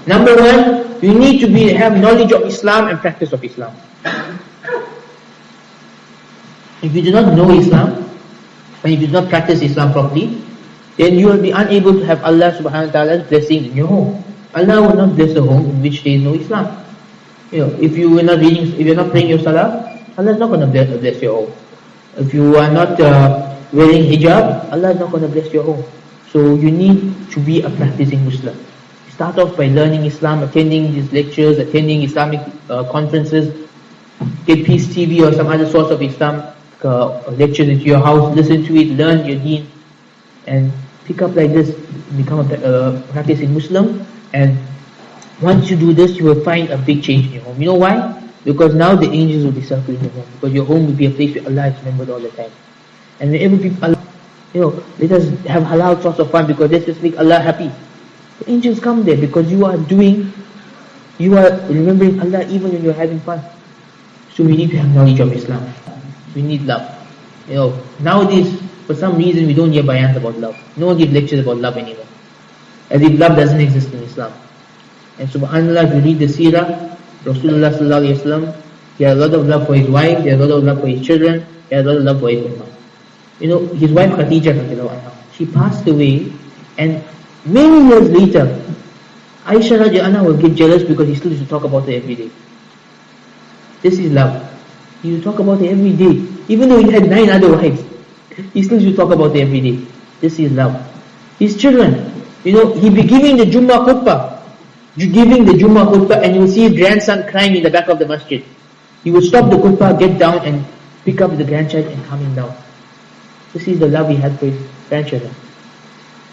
Number one, you need to have knowledge of Islam and practice of Islam. If you do not know Islam, and if you do not practice Islam properly, then you will be unable to have Allah subhanahu wa ta'ala's blessings in your home. Allah will not bless a home in which there is no Islam. If you're not praying your salah, Allah is not going to bless your home. If you are not wearing hijab, Allah is not going to bless your home. So you need to be a practicing Muslim. Start off by learning Islam, attending these lectures, attending Islamic conferences, get Peace TV or some other source of Islam lectures into your house, listen to it, learn your deen, and pick up like this, become a practicing Muslim. And once you do this, you will find a big change in your home. You know why? Because now the angels will be circling your home, because your home will be a place where Allah is remembered all the time. And whenever people, let us have halal sorts of fun, because let's just make Allah happy. The angels come there because you are remembering Allah even when you're having fun. So we need to have knowledge of Islam. We need love. Nowadays, for some reason, we don't hear bayans about love. No one gives lectures about love anymore. As if love doesn't exist in Islam. And subhanAllah, if you read the seerah, Rasulullah sallallahu alayhi wa sallam, he had a lot of love for his wife, he had a lot of love for his children, he had a lot of love for his ummah. His wife Khadija, she passed away, and many years later, Aisha radiallahu anha will get jealous because he still used to talk about her every day. This is love. He used to talk about her every day. Even though he had 9 other wives, he still used to talk about her every day. This is love. His children, he'd be giving the Jummah khutbah, and you will see his grandson crying in the back of the masjid. He would stop the khutbah, get down and pick up the grandchild and calm him down. This is the love he had for his grandchildren.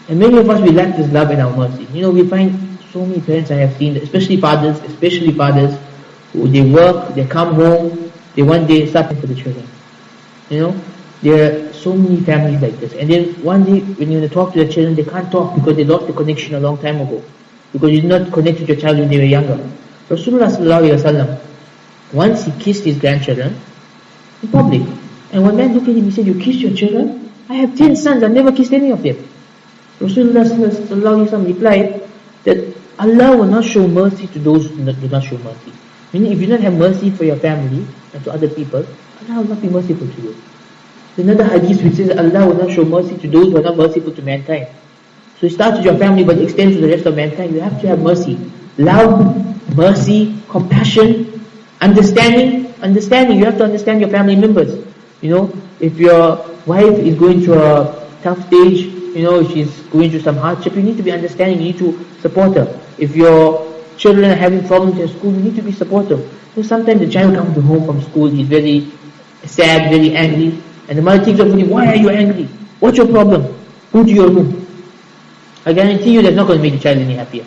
And many of us, we lack this love and our mercy. We find so many parents I have seen, especially fathers, who they work, they come home, they one day start for the children. There are so many families like this. And then one day, when you talk to the children, they can't talk because they lost the connection a long time ago. Because you did not connect with your child when they were younger. Rasulullah sallallahu alayhi wa sallam, once he kissed his grandchildren in public. And one man looked at him, he said, "You kissed your children? I have 10 sons, I've never kissed any of them." Rasulullah sallallahu alayhi wa sallam replied that Allah will not show mercy to those who do not show mercy. Meaning, if you don't have mercy for your family and to other people, Allah will not be merciful to you. There's another hadith which says Allah will not show mercy to those who are not merciful to mankind. So it starts with your family but extends to the rest of mankind. You have to have mercy. Love, mercy, compassion, understanding. You have to understand your family members. If your wife is going through a tough stage, she's going through some hardship, you need to be understanding, you need to support her. If your children are having problems in school, you need to be supportive. Sometimes the child comes home from school, he's very sad, very angry, and the mother takes up with him, "Why are you angry? What's your problem? Go to your room." I guarantee you that's not going to make the child any happier.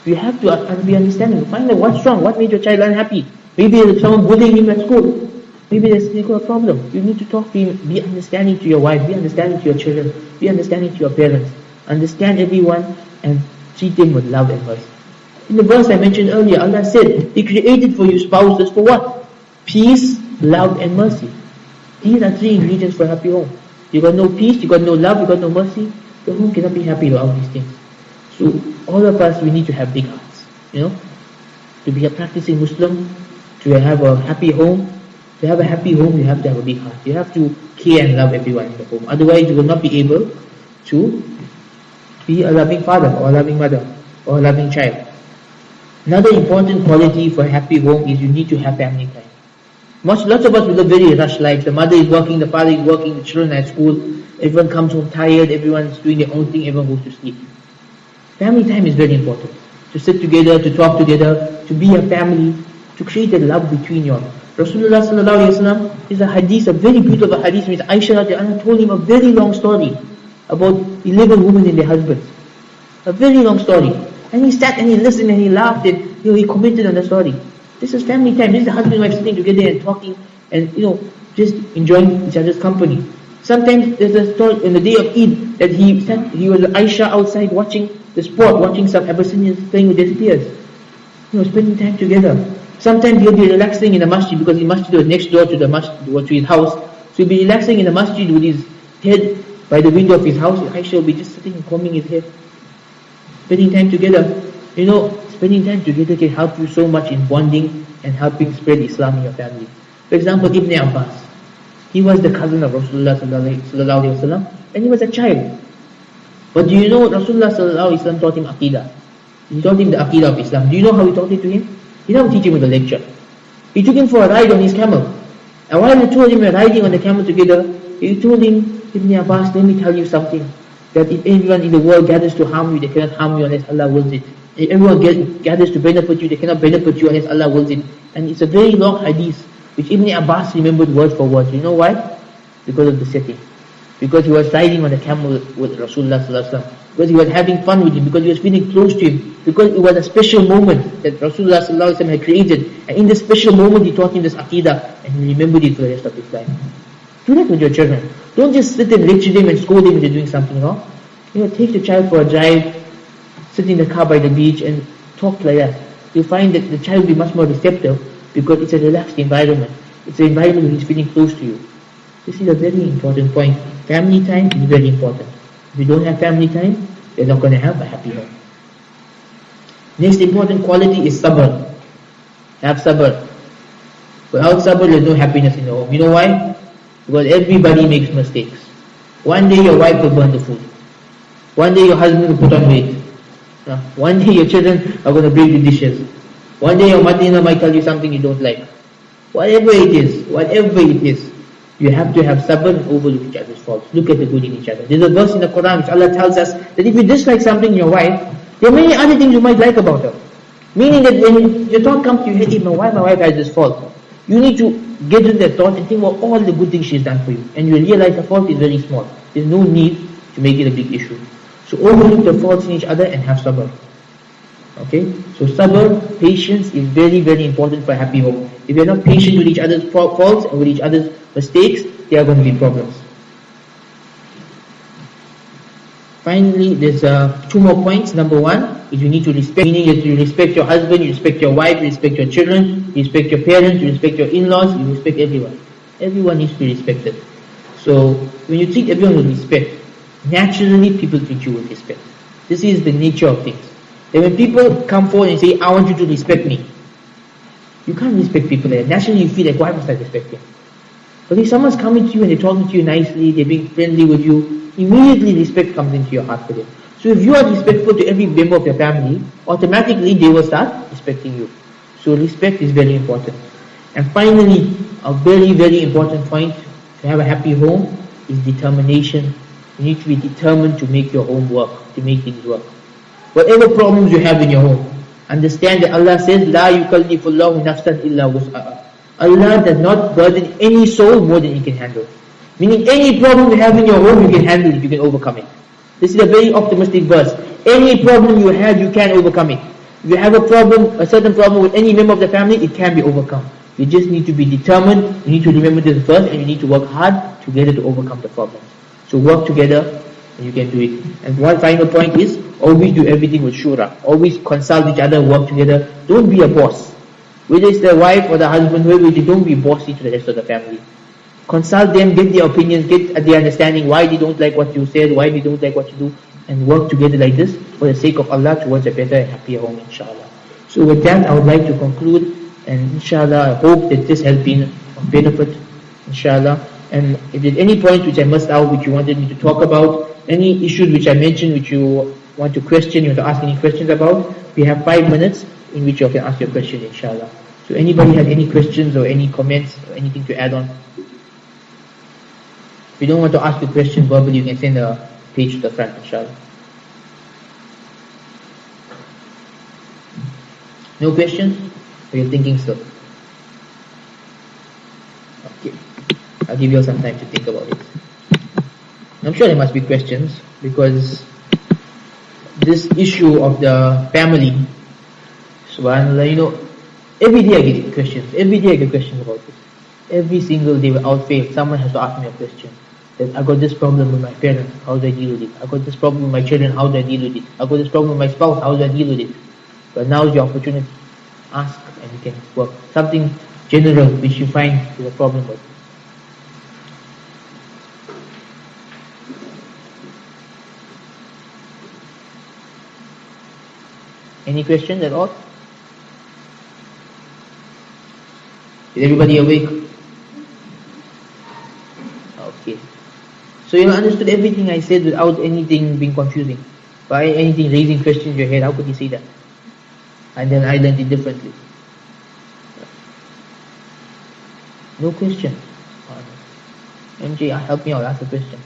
You have to be understanding. Find out what's wrong, what made your child unhappy. Maybe there's someone bullying him at school. Maybe there's a problem. You need to talk to him, be understanding to your wife, be understanding to your children, be understanding to your parents. Understand everyone and treat them with love and mercy. In the verse I mentioned earlier, Allah said, He created for you spouses for what? Peace, love and mercy. These are 3 ingredients for a happy home. You got no peace, you got no love, you got no mercy, your home cannot be happy without these things. So all of us, we need to have big hearts. To be a practicing Muslim, to have a happy home. To have a happy home, you have to have a big heart. You have to care and love everyone in the home. Otherwise, you will not be able to be a loving father or a loving mother or a loving child. Another important quality for a happy home is you need to have family time. Lots of us will live very rushed lives. The mother is working, the father is working, the children are at school. Everyone comes home tired, everyone's doing their own thing, everyone goes to sleep. Family time is very important. To sit together, to talk together, to be a family, to create a love between you all. Rasulullah sallallahu alayhi wa sallam is a hadith, a very beautiful hadith, which Aisha radiallahu anha told him a very long story about 11 women and their husbands. A very long story. And he sat and he listened and he laughed and he commented on the story. This is family time. This is the husband and wife sitting together and talking and just enjoying each other's company. Sometimes there's a story on the day of Eid that he was Aisha outside watching the sport, watching some Abyssinians playing with their spears. Spending time together. Sometimes he'll be relaxing in the masjid because the masjid was next door to the masjid, to his house. So he'll be relaxing in the masjid with his head by the window of his house. Aisha will be just sitting and combing his hair. Spending time together. Spending time together can help you so much in bonding and helping spread Islam in your family. For example, Ibn Abbas. He was the cousin of Rasulullah sallallahu alaihi wasallam, and he was a child. But do you know Rasulullah sallallahu alaihi wasallam taught him Aqidah? He taught him the Aqidah of Islam. Do you know how he taught it to him? He didn't teach him with a lecture. He took him for a ride on his camel. And while he told him we're riding on the camel together, he told him, Ibn Abbas, let me tell you something. That if everyone in the world gathers to harm you, they cannot harm you unless Allah wills it. If everyone gathers to benefit you, they cannot benefit you unless Allah wills it. And it's a very long hadith, which Ibn Abbas remembered word for word. You know why? Because of the setting. Because he was riding on the camel with Rasulullah sallallahu alaihi wasallam. Because he was having fun with him, because he was feeling close to him, because it was a special moment that Rasulullah sallallahu alaihi wasallam had created, and in this special moment he taught him this Aqidah, and he remembered it for the rest of his life. Do that with your children. Don't just sit and lecture them and scold them if they're doing something wrong. Take the child for a drive, sit in the car by the beach and talk like that. You'll find that the child will be much more receptive because it's a relaxed environment. It's an environment where he's feeling close to you. This is a very important point. Family time is very important. If you don't have family time, you're not going to have a happy home. Next important quality is sabr. Have sabr. Without sabr, there's no happiness in the home. You know why? Because everybody makes mistakes. One day your wife will burn the food. One day your husband will put on weight. One day your children are going to break the dishes. One day your mother might tell you something you don't like. Whatever it is, you have to have sabr and overlook each other's faults. Look at the good in each other. There's a verse in the Quran which Allah tells us that if you dislike something in your wife, there are many other things you might like about her. Meaning that when your thought comes to your head, why my wife has this fault, you need to get into that thought and think about all the good things she's done for you. And you realize the fault is very small. There's no need to make it a big issue. So overlook the faults in each other and have sabr. Okay? So sabr, patience is very, very important for a happy home. If you're not patient with each other's faults and with each other's mistakes, there are going to be problems. Finally, there's two more points. Number one is you need to respect, meaning that you respect your husband, you respect your wife, you respect your children, you respect your parents, you respect your in-laws, you respect everyone. Everyone needs to be respected. So when you treat everyone with respect, naturally people treat you with respect. This is the nature of things. And when people come forward and say, I want you to respect me, you can't respect people like that. Naturally you feel like, why must I respect him? But if someone's coming to you and they're talking to you nicely, they're being friendly with you, immediately respect comes into your heart for them. So if you are respectful to every member of your family, automatically they will start respecting you. So respect is very important. And finally, a very, very important point to have a happy home is determination. You need to be determined to make your home work, to make things work. Whatever problems you have in your home, understand that Allah says, لا يكلف الله نفسا إلا وسعها. Allah does not burden any soul more than He can handle. Meaning any problem you have in your home, you can handle it, you can overcome it. This is a very optimistic verse. Any problem you have, you can overcome it. If you have a problem, a certain problem with any member of the family, it can be overcome. You just need to be determined, you need to remember this verse, and you need to work hard together to overcome the problem. So work together, and you can do it. And one final point is, always do everything with shura. Always consult each other, work together. Don't be a boss. Whether it's the wife or the husband, whoever it is, don't be bossy to the rest of the family. Consult them, get their opinions, get their understanding, why they don't like what you said, why they don't like what you do, and work together like this for the sake of Allah towards a better and happier home, inshallah. So with that, I would like to conclude, and inshallah, I hope that this has been of benefit, inshallah. And if there's any point which I missed out, which you wanted me to talk about, any issues which I mentioned which you want to question, you want to ask any questions about, we have 5 minutes in which you can ask your question, inshallah. So anybody has any questions or any comments or anything to add on? If you don't want to ask the question verbally, you can send a page to the front, inshallah. No questions? Or you're thinking still? Okay. I'll give you all some time to think about it. I'm sure there must be questions, because this issue of the family, subhanAllah, every day I get questions. Every day I get questions about this. Every single day without fail, someone has to ask me a question. That I got this problem with my parents, how do I deal with it? I got this problem with my children, how do I deal with it? I got this problem with my spouse, how do I deal with it? But now is your opportunity. Ask and you can work. Something general which you find is a problem with. Any questions at all? Is everybody awake? Okay. So you understood everything I said without anything being confusing. By anything raising questions in your head, how could you say that? And then I learned it differently. No question. MJ, help me out, ask a question.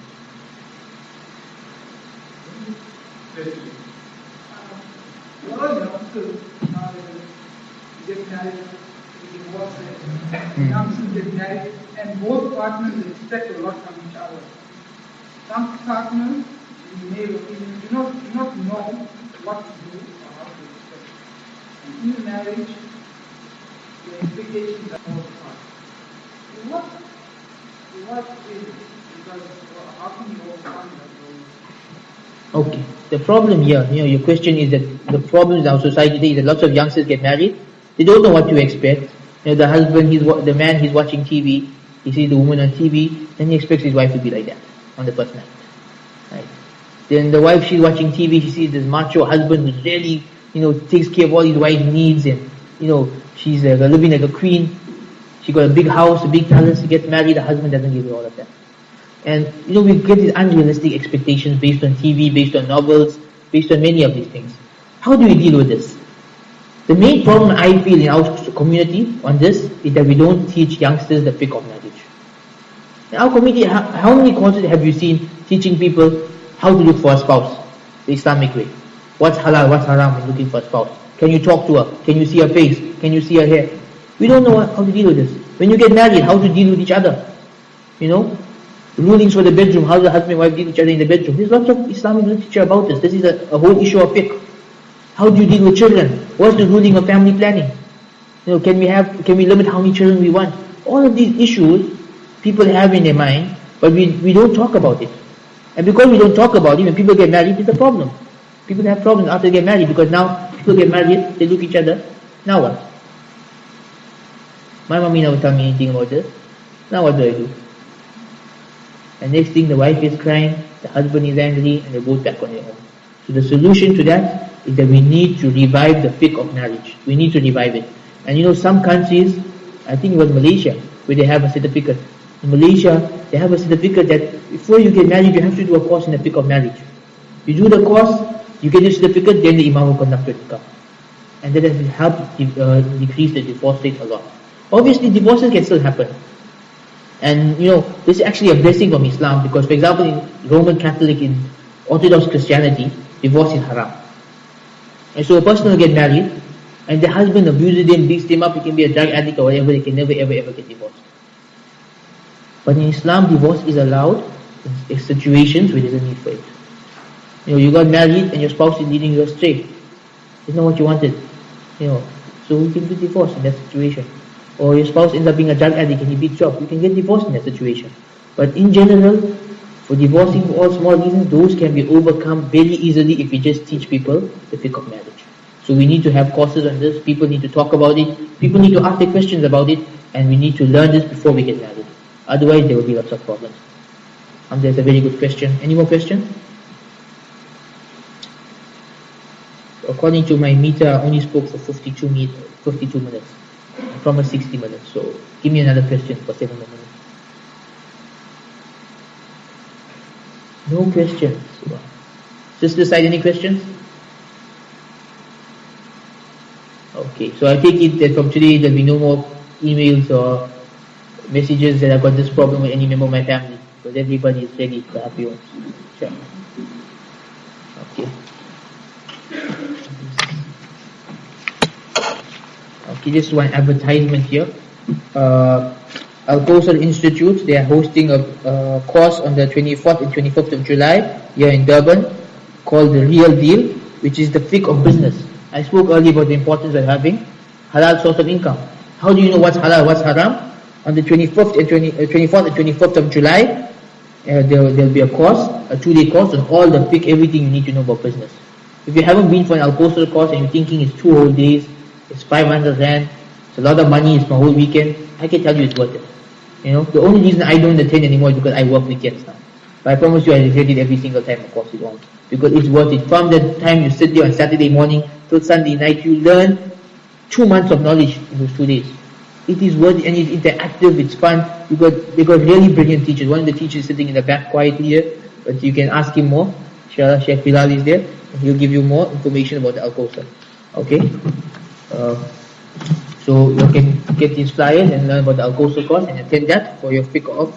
All youngsters get married, divorce, youngsters get married, and both partners expect a lot from each other. Some partners, in male opinion, do not know what to do or how to expect. And in marriage, the expectations are both parts. What is it? Because how can you overcome that? Okay. The problem here, your question is that the problem in our society today is that lots of youngsters get married, they don't know what to expect, The husband, the man, he's watching TV, he sees the woman on TV, then he expects his wife to be like that on the first night. Right? Then the wife, she's watching TV, she sees this macho husband who's really, takes care of all his wife's needs, and, she's living like a queen. She got a big house, a big palace, she gets married, the husband doesn't give her all of that. And, we get these unrealistic expectations based on TV, based on novels, based on many of these things. How do we deal with this? The main problem I feel in our community on this is that we don't teach youngsters the fiqh of marriage. In our community, how many courses have you seen teaching people how to look for a spouse the Islamic way? What's halal, what's haram in looking for a spouse? Can you talk to her? Can you see her face? Can you see her hair? We don't know how to deal with this. When you get married, how to deal with each other? Rulings for the bedroom, how the husband and wife deal with each other in the bedroom. There's lots of Islamic literature about this. This is a whole issue of fiqh. How do you deal with children? What's the ruling of family planning? Can we limit how many children we want? All of these issues people have in their mind, but we don't talk about it. And because we don't talk about it, when people get married, it's a problem. People have problems after they get married, because now people get married, they look at each other, now what? My mommy never tell me anything about this. Now what do I do? And next thing, the wife is crying, the husband is angry, and they're both back on their own. So the solution to that is that we need to revive the fiqh of marriage. We need to revive it. And some countries, I think it was Malaysia, where they have a certificate. In Malaysia, they have a certificate that before you get married, you have to do a course in the fiqh of marriage. You do the course, you get the certificate, then the imam will conduct the nikah. And that has helped decrease the divorce rate a lot. Obviously, divorces can still happen. And this is actually a blessing from Islam, because for example, in Roman Catholic, in Orthodox Christianity, divorce is haram. And so a person will get married, and the husband abuses him, beats him up, he can be a drug addict or whatever, they can never ever ever get divorced. But in Islam, divorce is allowed in situations where there's a need for it. You got married and your spouse is leading you astray. It's not what you wanted. So you can get divorced in that situation. Or your spouse ends up being a drug addict and he beats you up. You can get divorced in that situation. But in general, for divorcing for all small reasons, those can be overcome very easily if we just teach people the fiqh of marriage. So we need to have courses on this, people need to talk about it, people need to ask their questions about it, and we need to learn this before we get married. Otherwise there will be lots of problems. That's a very good question. Any more questions? According to my meter, I only spoke for 52 minutes. I promised 60 minutes, so give me another question for 7 more minutes. No questions. Sister side, any questions? Okay, so I take it that from today there will be no more emails or messages that I've got this problem with any member of my family, because everybody is ready for happy homes. Sure. Okay. Okay, just one advertisement here. Al-Kawthar Institute, they are hosting a course on the 24th and 25th of July here in Durban called The Real Deal, which is the fiqh of business. I spoke earlier about the importance of having halal source of income. How do you know what's halal, what's haram? On the 24th and 25th of July, there will be a course, a 2-day course on all the fiqh, everything you need to know about business. If you haven't been for an Al-Kawthar course and you're thinking it's 2 whole days, it's 500 rand, it's a lot of money, it's my whole weekend, I can tell you it's worth it. The only reason I don't attend anymore is because I work weekends now. But I promise you I regret it every single time a course is on. Because it's worth it. From the time you sit there on Saturday morning till Sunday night, you learn 2 months of knowledge in those 2 days. It is worth it, and it's interactive, it's fun. They got really brilliant teachers. One of the teachers is sitting in the back quietly here, but you can ask him more. Sheikh Bilal is there, and he'll give you more information about the Al-Kawthar. Okay? So you can get these flyers and learn about the Al-Kawthar course and attend that for your fiqh of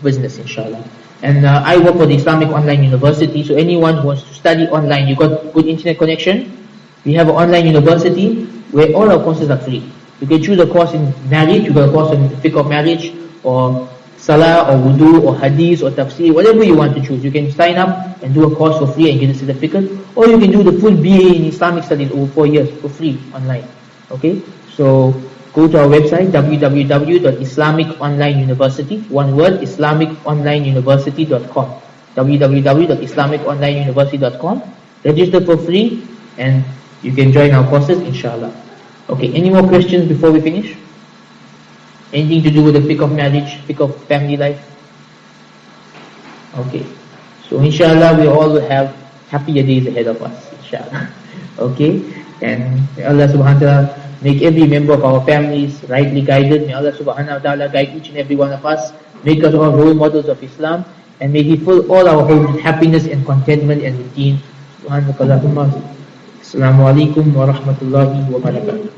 business, inshallah. And I work for the Islamic Online University, so anyone who wants to study online, you got good internet connection, we have an online university where all our courses are free. You can choose a course in marriage, you got a course on fiqh of marriage, or salah, or wudu, or hadith, or tafsir, whatever you want to choose. You can sign up and do a course for free and get a certificate, or you can do the full BA in Islamic studies over 4 years for free online. Okay, so go to our website www.islamiconlineuniversity, one word, islamiconlineuniversity.com, www.islamiconlineuniversity.com. Register for free and you can join our courses, inshallah. Okay, any more questions before we finish? Anything to do with the fiqh of marriage, fiqh of family life? Okay. So inshallah we all will have happier days ahead of us, inshallah. Okay? And may Allah subhanahu wa ta'ala make every member of our families rightly guided. May Allah subhanahu wa ta'ala guide each and every one of us. Make us all role models of Islam. And may He fill all our homes with happiness and contentment and routine. Subhanakallahumma. Assalamu alaikum wa rahmatullahi wa barakatuh.